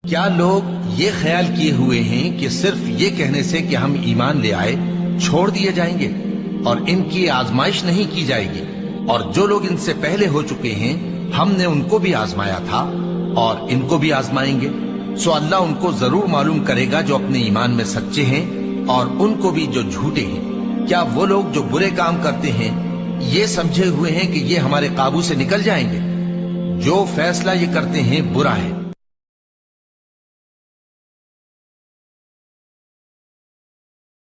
क्या लोग ये ख्याल किए हुए हैं कि सिर्फ ये कहने से कि हम ईमान ले आए छोड़ दिए जाएंगे और इनकी आजमाइश नहीं की जाएगी? और जो लोग इनसे पहले हो चुके हैं हमने उनको भी आजमाया था और इनको भी आजमाएंगे। सो अल्लाह उनको जरूर मालूम करेगा जो अपने ईमान में सच्चे हैं और उनको भी जो झूठे हैं। क्या वो लोग जो बुरे काम करते हैं ये समझे हुए हैं कि ये हमारे काबू से निकल जाएंगे? जो फैसला ये करते हैं बुरा है।